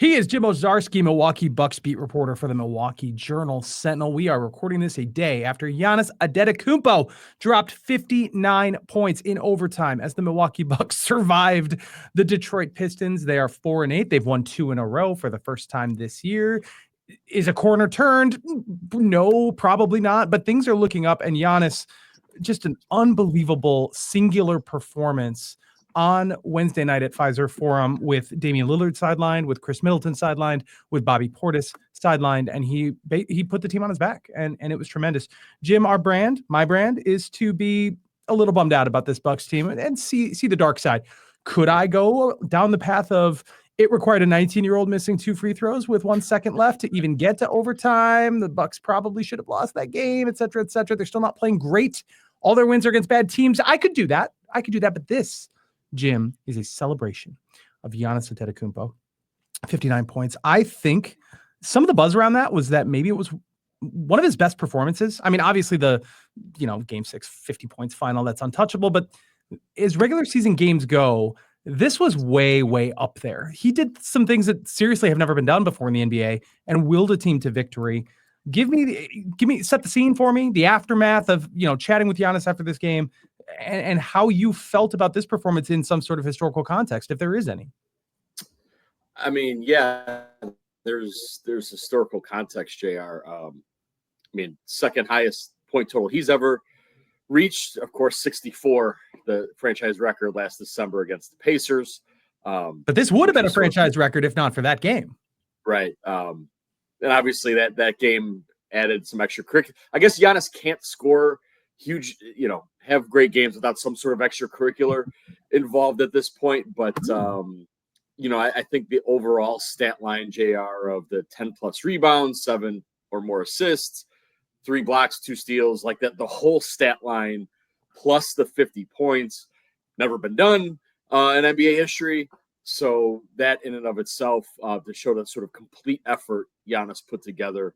He is Jim Owczarski, Milwaukee Bucks beat reporter for the Milwaukee Journal Sentinel. We are recording this a day after Giannis Antetokounmpo dropped 59 points in overtime as the Milwaukee Bucks survived the Detroit Pistons. They are 4-8. They've won 2 in a row for the first time this year. Is a corner turned? No, probably not. But things are looking up, and Giannis, just an unbelievable singular performance on Wednesday night at Pfizer Forum with Damian Lillard sidelined, with Chris Middleton sidelined, with Bobby Portis sidelined, and he put the team on his back, and it was tremendous. Jim, my brand, is to be a little bummed out about this Bucks team and see the dark side. Could I go down the path of it required a 19-year-old missing 2 free throws with 1 second left to even get to overtime? The Bucks probably should have lost that game, et cetera, et cetera. They're still not playing great. All their wins are against bad teams. I could do that. But this, Jim, is a celebration of Giannis Antetokounmpo, 59 points. I think some of the buzz around that was that maybe it was one of his best performances. I mean, obviously the, game 6, 50 points final, that's untouchable, but as regular season games go, this was way, way up there. He did some things that seriously have never been done before in the NBA and willed a team to victory. Set the scene for me, the aftermath of, chatting with Giannis after this game and how you felt about this performance in some sort of historical context, if there is any. I mean, yeah, there's historical context, JR. Second highest point total he's ever reached, of course, 64, the franchise record last December against the Pacers. But this would have been a franchise record if not for that game. Right. And obviously that game added some extracurricular. I guess Giannis can't score huge, have great games without some sort of extracurricular involved at this point. But, I think the overall stat line, JR, of the 10 plus rebounds, 7 or more assists, 3 blocks, 2 steals, like that, the whole stat line plus the 50 points, never been done in NBA history. So that in and of itself, to show that sort of complete effort Giannis put together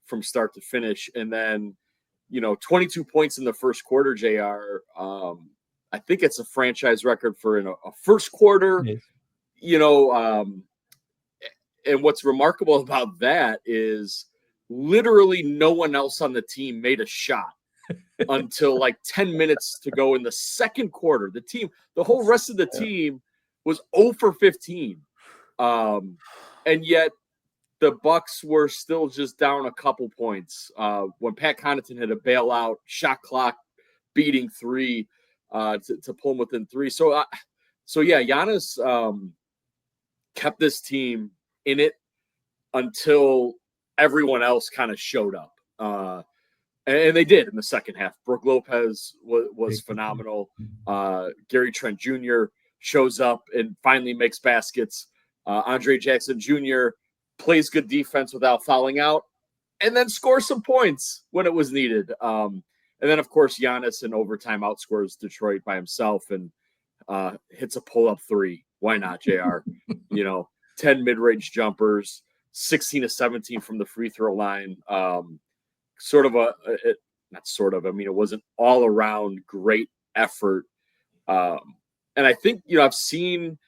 from start to finish. And then, 22 points in the first quarter, JR. I think it's a franchise record for a first quarter, and what's remarkable about that is literally no one else on the team made a shot until like 10 minutes to go in the second quarter. The whole rest of the team was 0 for 15. And yet the Bucks were still just down a couple points when Pat Connaughton had a bailout shot clock beating 3 to pull them within 3. So yeah, Giannis kept this team in it until everyone else kind of showed up. And they did in the second half. Brook Lopez was phenomenal. Gary Trent Jr. shows up and finally makes baskets. Andre Jackson Jr. plays good defense without fouling out and then scores some points when it was needed. And then, of course, Giannis in overtime outscores Detroit by himself and hits a pull-up 3. Why not, JR? 10 mid-range jumpers, 16 of 17 from the free throw line. It was an all-around great effort. And I think, I've seen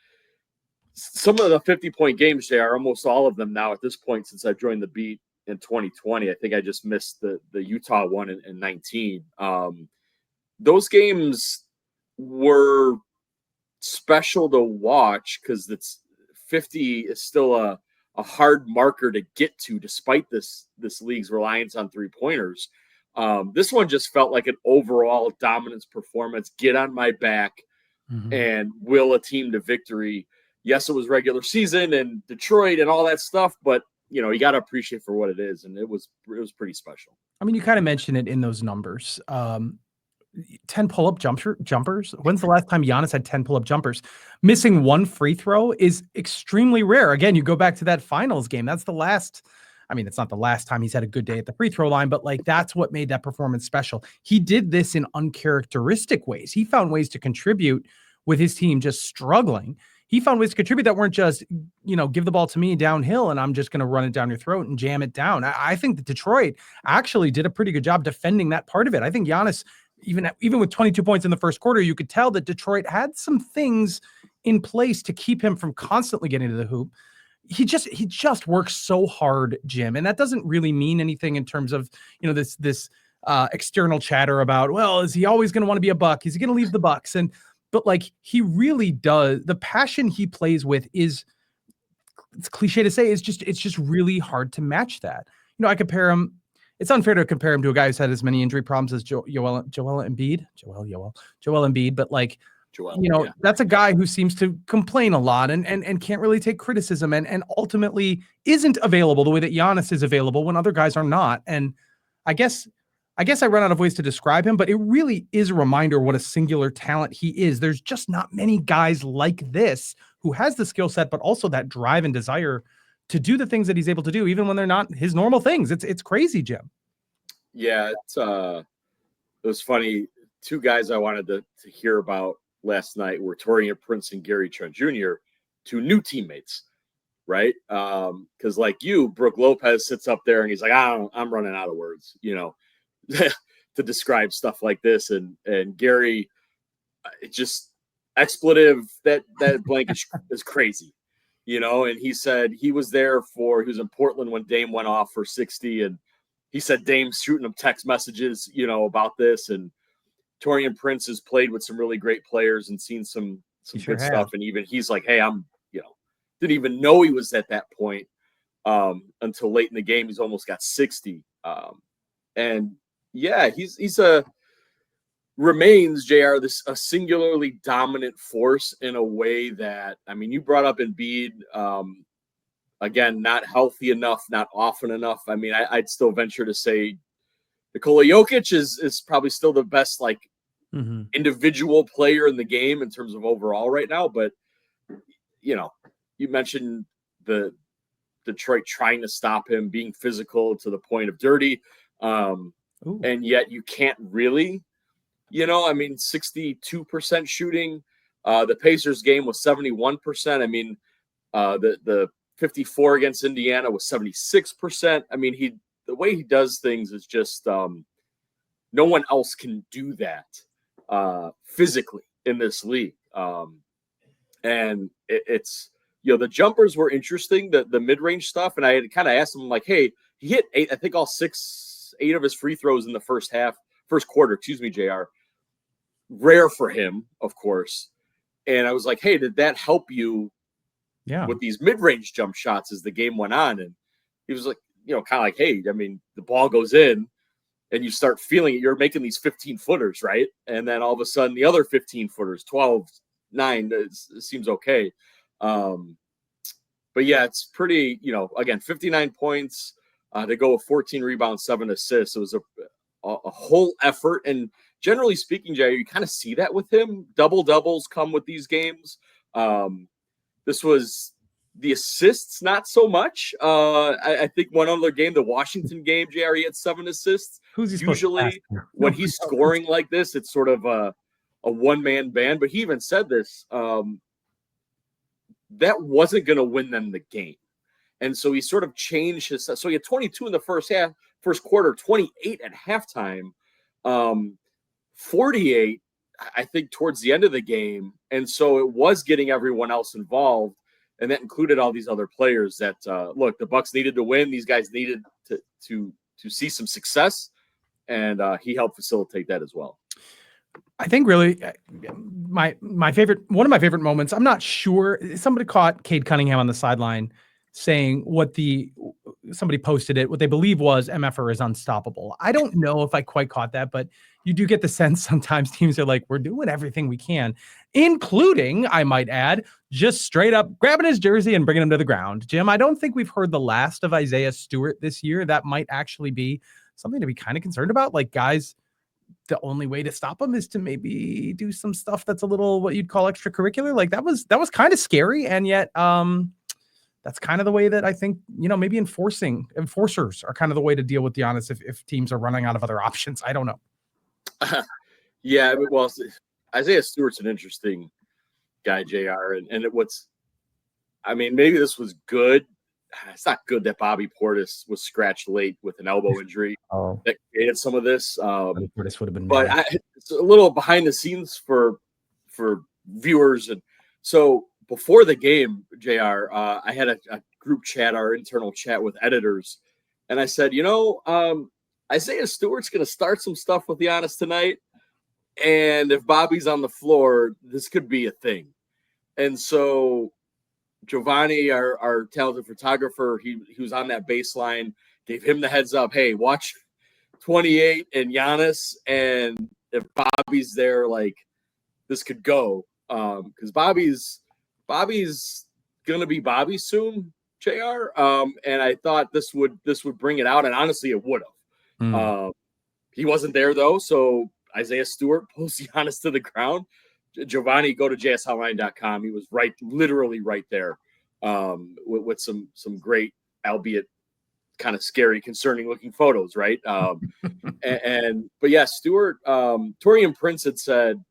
some of the 50-point games, JR, almost all of them now at this point since I joined the beat in 2020. I think I just missed the Utah one in 19. Those games were special to watch because it's 50 is still a hard marker to get to despite this league's reliance on 3-pointers. This one just felt like an overall dominance performance, get on my back and will a team to victory. Yes, it was regular season and Detroit and all that stuff, but you got to appreciate for what it is. And it was pretty special. I mean, you kind of mentioned it in those numbers. 10 pull-up jumpers. When's the last time Giannis had 10 pull-up jumpers? Missing 1 free throw is extremely rare. Again, you go back to that finals game. That's the last. I mean, it's not the last time he's had a good day at the free throw line, but that's what made that performance special. He did this in uncharacteristic ways. He found ways to contribute with his team just struggling. He found ways to contribute that weren't just, give the ball to me downhill and I'm just going to run it down your throat and jam it down. I think that Detroit actually did a pretty good job defending that part of it. I think Giannis, even with 22 points in the first quarter, you could tell that Detroit had some things in place to keep him from constantly getting to the hoop. he just works so hard, Jim. And that doesn't really mean anything in terms of, this external chatter about, well, is he always going to want to be a Buck? Is he going to leave the Bucks? But like, he really does. The passion he plays with is, it's cliche to say, it's just really hard to match that. I compare him. It's unfair to compare him to a guy who's had as many injury problems as Joel Embiid, but like, that's a guy who seems to complain a lot and can't really take criticism and ultimately isn't available the way that Giannis is available when other guys are not. And I guess I run out of ways to describe him, but it really is a reminder what a singular talent he is. There's just not many guys like this who has the skill set, but also that drive and desire to do the things that he's able to do, even when they're not his normal things. It's crazy, Jim. Yeah, it was funny. Two guys I wanted to hear about last night were Taurean Prince and Gary Trent Jr., two new teammates, right? Because like you, Brook Lopez sits up there and he's like, I'm running out of words, to describe stuff like this. And Gary, it just expletive, that blank is crazy, and he said he was in Portland when Dame went off for 60, and he said Dame's shooting him text messages, about this. And Taurean Prince has played with some really great players and seen some good stuff. And even he's like, hey, I'm, didn't even know he was at that point until late in the game. He's almost got 60. And yeah, he's remains, JR, a singularly dominant force in a way that, I mean, you brought up Embiid, again, not healthy enough, not often enough. I mean, I'd still venture to say Nikola Jokic is probably still the best, like, individual player in the game in terms of overall right now. But, you mentioned the Detroit trying to stop him, being physical to the point of dirty. And yet you can't really, I mean, 62% shooting. The Pacers game was 71%. I mean, the 54 against Indiana was 76%. I mean, the way he does things is just no one else can do that physically in this league. And it's, the jumpers were interesting, the mid-range stuff. And I had kind of asked him, like, hey, he hit 8, I think all 8 of his free throws in the first quarter, JR. Rare for him, of course. And I was like, hey, did that help you with these mid-range jump shots as the game went on? And he was like, kind of like, hey, I mean, the ball goes in and you start feeling it. You're making these 15-footers, right? And then all of a sudden the other 15-footers, 12, 9, it seems okay. But yeah, it's pretty, again, 59 points to go with 14 rebounds, 7 assists. It was a whole effort. And generally speaking, Jay, you kind of see that with him. Double-doubles come with these games. This was the assists, not so much. I think one other game, the Washington game, JR, he had 7 assists. Usually when he's scoring like this, it's sort of a one-man band. But he even said this, that wasn't going to win them the game. And so he sort of changed his – so he had 22 in the first quarter, 28 at halftime, 48, I think, towards the end of the game. And so it was getting everyone else involved, and that included all these other players that, look, the Bucks needed to win. These guys needed to see some success, and he helped facilitate that as well. I think really one of my favorite moments, I'm not sure, somebody caught Cade Cunningham on the sideline saying somebody posted it, what they believe was MFR is unstoppable. I don't know if I quite caught that, but you do get the sense sometimes teams are like, we're doing everything we can, including, I might add, just straight up grabbing his jersey and bringing him to the ground. Jim, I don't think we've heard the last of Isaiah Stewart this year. That might actually be something to be kind of concerned about. Like, guys, the only way to stop him is to maybe do some stuff that's a little what you'd call extracurricular. Like that was kind of scary. And yet that's kind of the way that I think, maybe enforcers are kind of the way to deal with Giannis if teams are running out of other options. I don't know. Yeah, well, Isaiah Stewart's an interesting guy, JR. And maybe this was good. It's not good that Bobby Portis was scratched late with an elbow injury that created some of this. Portis would have been, but it's a little behind the scenes for viewers. And so before the game, JR, I had a group chat, our internal chat with editors, and I said, Isaiah Stewart's going to start some stuff with Giannis tonight, and if Bobby's on the floor, this could be a thing. And so Giovanni, our talented photographer, he was on that baseline, gave him the heads up, hey, watch 28 and Giannis, and if Bobby's there, like, this could go. Because Bobby's gonna be Bobby soon, JR. And I thought this would bring it out, and honestly, it would have. He wasn't there though, so Isaiah Stewart pulls Giannis to the ground. Giovanni, go to jshotline.com. He was literally right there, with some great, albeit kind of scary, concerning looking photos, right? But yeah, Stewart, Torian Prince had said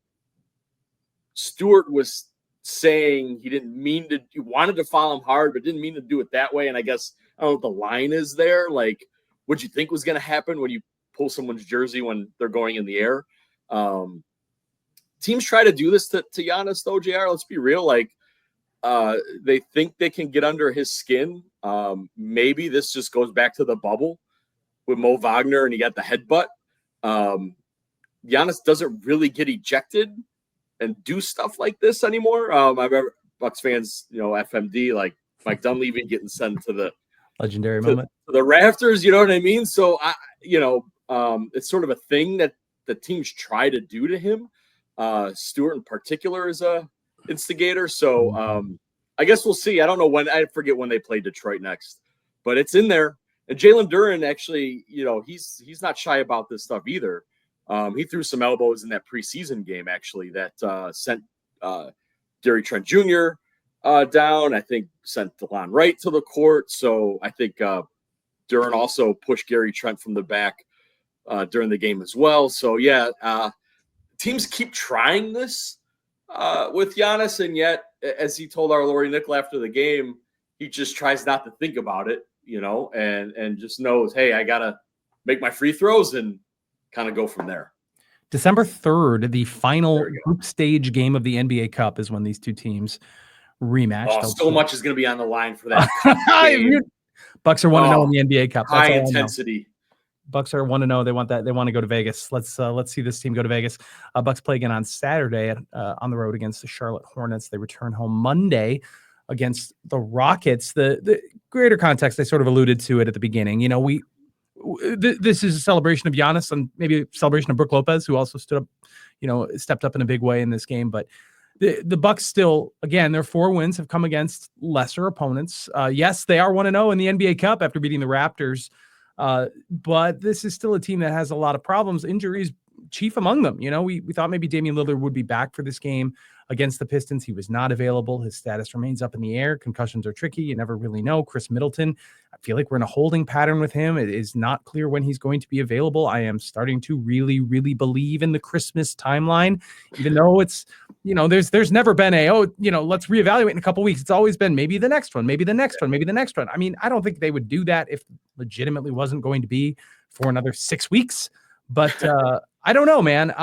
Stewart was saying he wanted to foul him hard, but didn't mean to do it that way. And I guess, I don't know what the line is there. Like, what'd you think was going to happen when you pull someone's jersey when they're going in the air? Teams try to do this to Giannis, though, JR. Let's be real. Like, they think they can get under his skin. Maybe this just goes back to the bubble with Mo Wagner, and he got the headbutt. Giannis doesn't really get ejected and do stuff like this anymore. I remember Bucks fans, FMD, like Mike Dunleavy getting sent to the legendary moment, to the rafters. You know what I mean? So it's sort of a thing that the teams try to do to him. Stewart in particular is a instigator. So I guess we'll see. I don't know when. I forget when they play Detroit next, but it's in there. And Jalen Duren, actually, he's not shy about this stuff either. He threw some elbows in that preseason game, actually, that sent Gary Trent Jr. Down. I think sent DeLon Wright to the court. So I think Duren also pushed Gary Trent from the back during the game as well. So, yeah, teams keep trying this with Giannis, and yet, as he told our Lori Nickel after the game, he just tries not to think about it, and just knows, hey, I got to make my free throws and kind of go from there. December 3rd, the final group stage game of the NBA Cup is when these two teams rematch. So much is going to be on the line for that. Bucks are 1-0 in the NBA Cup. High intensity. Bucks are 1-0. They want that. They want to go to Vegas. Let's see this team go to Vegas. Bucks play again on Saturday on the road against the Charlotte Hornets. They return home Monday against the Rockets. The greater context, I sort of alluded to it at the beginning. This is a celebration of Giannis and maybe a celebration of Brook Lopez, who also stepped up in a big way in this game. But the Bucks still, again, their 4 wins have come against lesser opponents. Yes, they are 1-0 in the NBA Cup after beating the Raptors. But this is still a team that has a lot of problems, injuries chief among them. We thought maybe Damian Lillard would be back for this game against the Pistons. He was not available. His status remains up in the air. Concussions are tricky. You never really know. Chris Middleton, I feel like we're in a holding pattern with him. It is not clear when he's going to be available. I am starting to really, really believe in the Christmas timeline, even though it's, there's never been let's reevaluate in a couple weeks. It's always been maybe the next one, maybe the next one, maybe the next one. I mean, I don't think they would do that if legitimately wasn't going to be for another 6 weeks, but I don't know, man.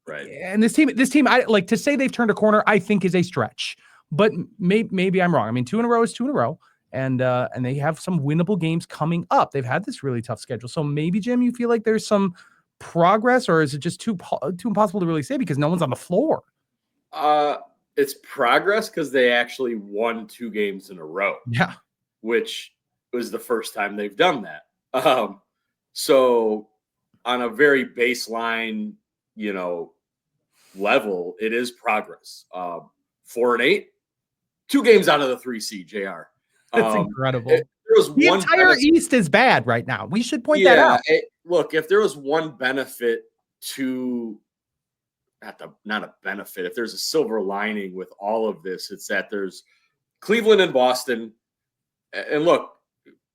Right. And this team, I like to say they've turned a corner, I think is a stretch, but maybe I'm wrong. I mean, 2 in a row is 2 in a row, and they have some winnable games coming up. They've had this really tough schedule. So maybe, Jim, you feel like there's some progress, or is it just too impossible to really say because no one's on the floor? It's progress because they actually won 2 games in a row. Yeah. Which was the first time they've done that. So on a very baseline, level, it is progress. 4-8, 2 games out of the 3 seed, JR. That's incredible. The entire East is bad right now. We should point that out. Look, if there was one benefit to not a benefit, if there's a silver lining with all of this, it's that there's Cleveland and Boston. And look,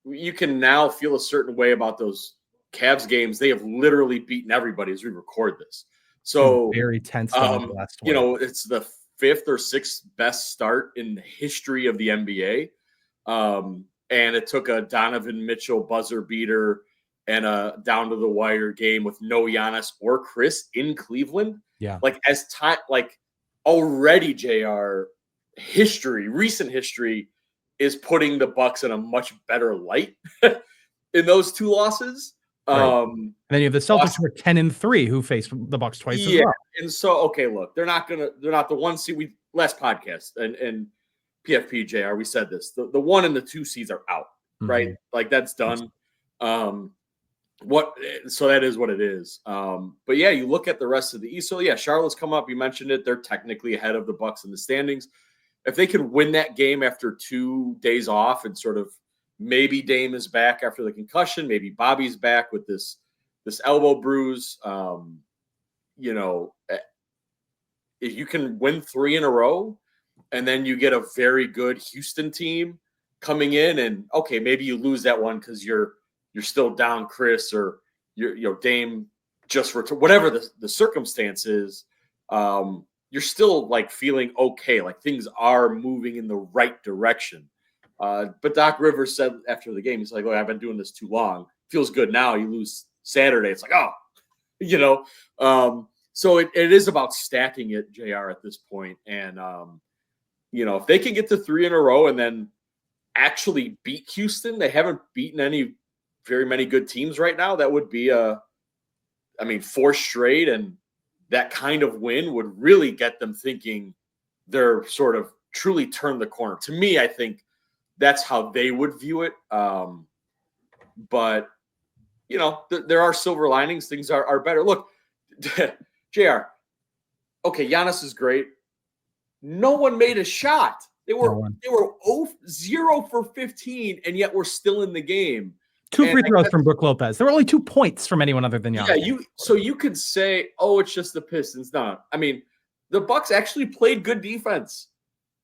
you can now feel a certain way about those Cavs games. They have literally beaten everybody as we record this. So very tense. It's the 5th or 6th best start in the history of the NBA. And it took a Donovan Mitchell buzzer beater and a down to the wire game with no Giannis or Chris in Cleveland. Yeah. Already, JR, recent history, is putting the Bucks in a much better light in those two losses. Right. And then you have the Celtics who are 10-3 who faced the Bucks twice as well. And so, okay, look, they're not the one seed. Last podcast and PFP JR, we said this. The 1 and the 2 seeds are out, right? Like that's done. So that is what it is. But yeah, you look at the rest of the East. So yeah, Charlotte's come up. You mentioned it. They're technically ahead of the Bucks in the standings. If they can win that game after 2 days off and sort of maybe Dame is back after the concussion, maybe Bobby's back with this elbow bruise. If you can win 3 in a row, and then you get a very good Houston team coming in, and okay, maybe you lose that one because you're still down Chris, or Dame just whatever the circumstance is. You're still like feeling okay, like things are moving in the right direction. But Doc Rivers said after the game, he's like, "Oh, I've been doing this too long. Feels good now. You lose Saturday, it's like, oh, So it is about stacking it, JR, at this point. And if they can get to 3 in a row and then actually beat Houston, they haven't beaten very many good teams right now. That would be 4 straight, and that kind of win would really get them thinking they're sort of truly turned the corner. To me, I think that's how they would view it. But, there are silver linings. Things are better. Look, JR, okay, Giannis is great. No one made a shot. They were 0 for 15, and yet we're still in the game. 2 free throws from Brook Lopez. There were only 2 points from anyone other than Giannis. Yeah, you could say, oh, it's just the Pistons. No, the Bucks actually played good defense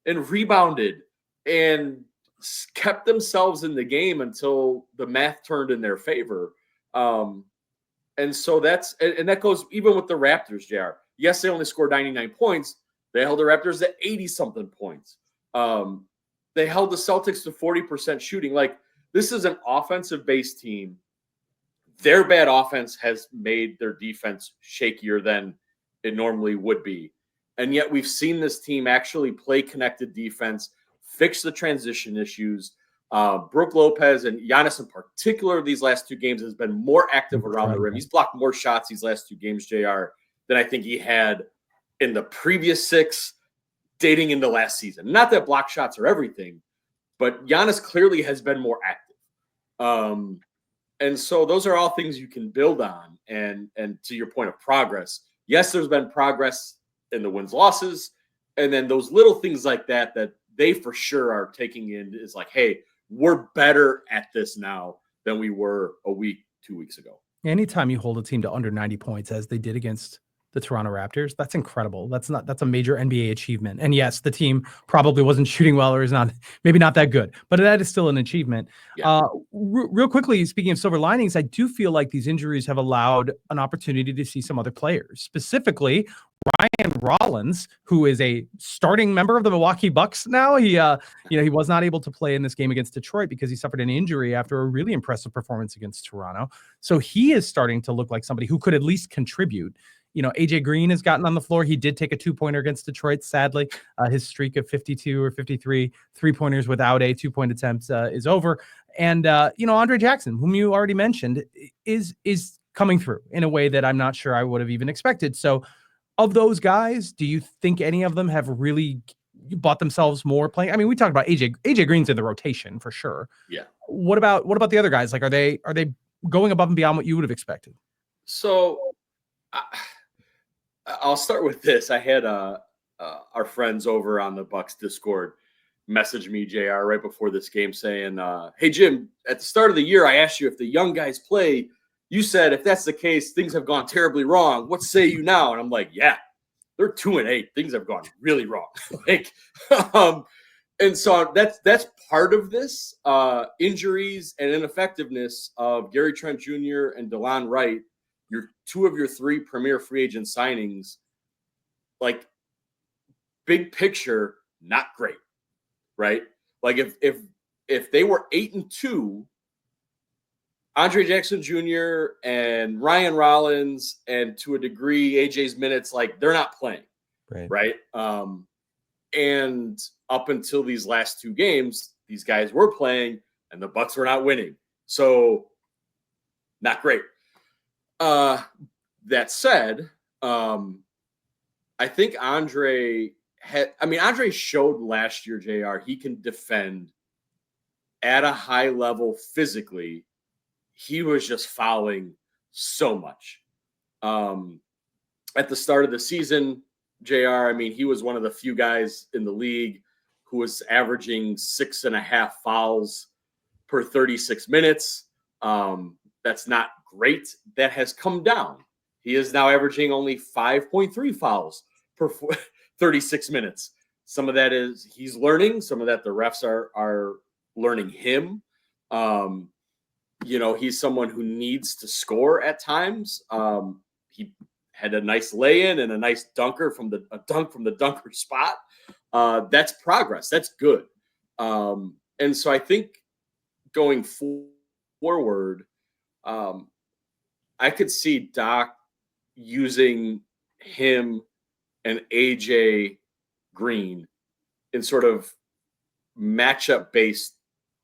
and rebounded and kept themselves in the game until the math turned in their favor. And so that goes even with the Raptors, JR. Yes, they only scored 99 points. They held the Raptors at 80-something points. They held the Celtics to 40% shooting. Like, this is an offensive-based team. Their bad offense has made their defense shakier than it normally would be. And yet we've seen this team actually play connected defense, fix the transition issues. Brook Lopez and Giannis in particular, these last 2 games, has been more active around the rim. He's blocked more shots these last 2 games, JR, than I think he had in the previous 6 dating into last season. Not that block shots are everything, but Giannis clearly has been more active. And so those are all things you can build on. And to your point of progress, yes, there's been progress in the wins, losses, and then those little things like that they for sure are taking in is like, hey, we're better at this now than we were a week, 2 weeks ago. Anytime you hold a team to under 90 points, as they did against the Toronto Raptors, that's incredible. That's a major NBA achievement. And yes, the team probably wasn't shooting well, or is maybe not that good, but that is still an achievement. Yeah. Real quickly, speaking of silver linings, I do feel like these injuries have allowed an opportunity to see some other players, specifically Ryan Rollins, who is a starting member of the Milwaukee Bucks now. He was not able to play in this game against Detroit because he suffered an injury after a really impressive performance against Toronto. So he is starting to look like somebody who could at least contribute. AJ Green has gotten on the floor. He did take a 2-pointer against Detroit. Sadly, his streak of 52 or 53 3-pointers without a 2-point attempt is over. And, Andre Jackson, whom you already mentioned, is coming through in a way that I'm not sure I would have even expected. So of those guys, do you think any of them have really bought themselves more playing? We talked about AJ Green's in the rotation for sure. Yeah. What about the other guys? Like, are they going above and beyond what you would have expected? So I'll start with this. I had our friends over on the Bucks Discord message me, JR, right before this game saying, hey, Jim, at the start of the year, I asked you if the young guys play. You said, if that's the case, things have gone terribly wrong. What say you now? And I'm like, yeah, they're 2-8. Things have gone really wrong. And so that's part of this. Injuries and ineffectiveness of Gary Trent Jr. and DeLon Wright, 2 of your 3 premier free agent signings, like, big picture, not great, right? Like, if they were 8-2, Andre Jackson Jr. and Ryan Rollins, and to a degree, AJ's minutes, like, they're not playing, right? And up until these last two games, these guys were playing and the Bucks were not winning. So not great. That said, I think Andre showed last year, JR, he can defend at a high level physically. He was just fouling so much. At the start of the season, JR, he was one of the few guys in the league who was averaging 6.5 fouls per 36 minutes. That's not great. That has come down. He is now averaging only 5.3 fouls per 36 minutes. Some of that is he's learning. Some of that the refs are learning him. He's someone who needs to score at times. He had a nice lay-in and a nice dunk from the dunker spot. That's progress. That's good. And so I think going forward, I could see Doc using him and AJ Green in sort of matchup-based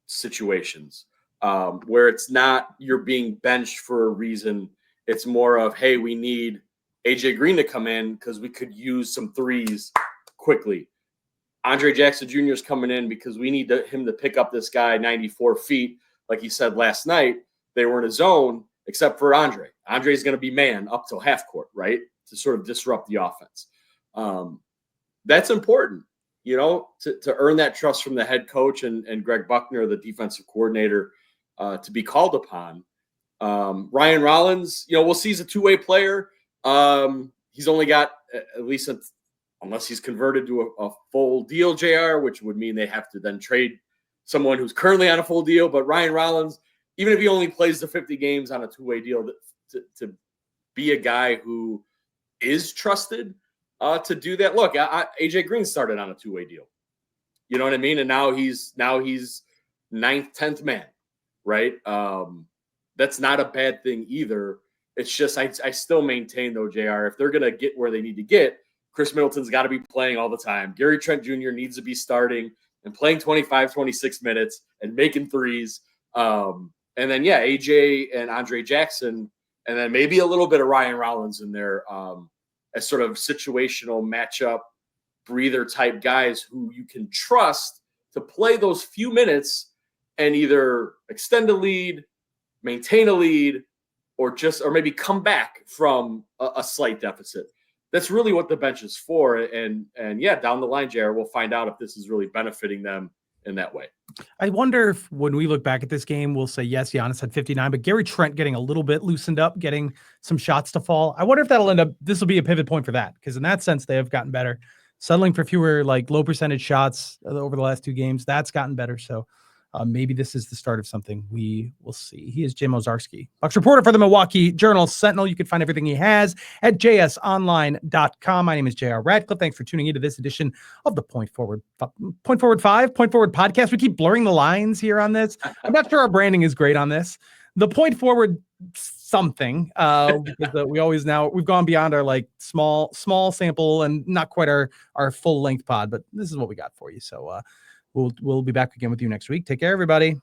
situations where it's not you're being benched for a reason. It's more of, hey, we need AJ Green to come in because we could use some threes quickly. Andre Jackson Jr. is coming in because we need him to pick up this guy 94 feet. Like he said last night, they were in a zone except for Andre. Andre's going to be man up till half court, right, to sort of disrupt the offense. That's important, to earn that trust from the head coach and Greg Buckner, the defensive coordinator, to be called upon. Ryan Rollins, we'll see he's a two-way player. He's only got, at least unless he's converted to a full deal, JR, which would mean they have to then trade someone who's currently on a full deal. But Ryan Rollins, even if he only plays the 50 games on a two-way deal, to be a guy who is trusted to do that. Look, AJ Green started on a two-way deal. You know what I mean? And now he's 9th, 10th man, right? That's not a bad thing either. It's just I still maintain, though, JR, if they're going to get where they need to get, Chris Middleton's got to be playing all the time. Gary Trent Jr. needs to be starting and playing 25, 26 minutes and making threes. And then, AJ and Andre Jackson, and then maybe a little bit of Ryan Rollins in there as sort of situational matchup breather type guys who you can trust to play those few minutes and either extend a lead, maintain a lead, or maybe come back from a slight deficit. That's really what the bench is for. And down the line, JR, we'll find out if this is really benefiting them in that way. I wonder if when we look back at this game, we'll say, yes, Giannis had 59, but Gary Trent getting a little bit loosened up, getting some shots to fall. I wonder if this will be a pivot point for that, because in that sense, they have gotten better. Settling for fewer low percentage shots over the last two games, that's gotten better. So maybe this is the start of something. We will see. He is Jim Owczarski, Bucks reporter for the Milwaukee Journal Sentinel. You can find everything he has at jsonline.com. My name is JR Radcliffe. Thanks for tuning into this edition of the Point Forward podcast. We keep blurring the lines here on this. I'm not sure our branding is great on this. The Point Forward something, because we've gone beyond our small sample and not quite our full length pod, but this is what we got for you. So we'll be back again with you next week. Take care, everybody.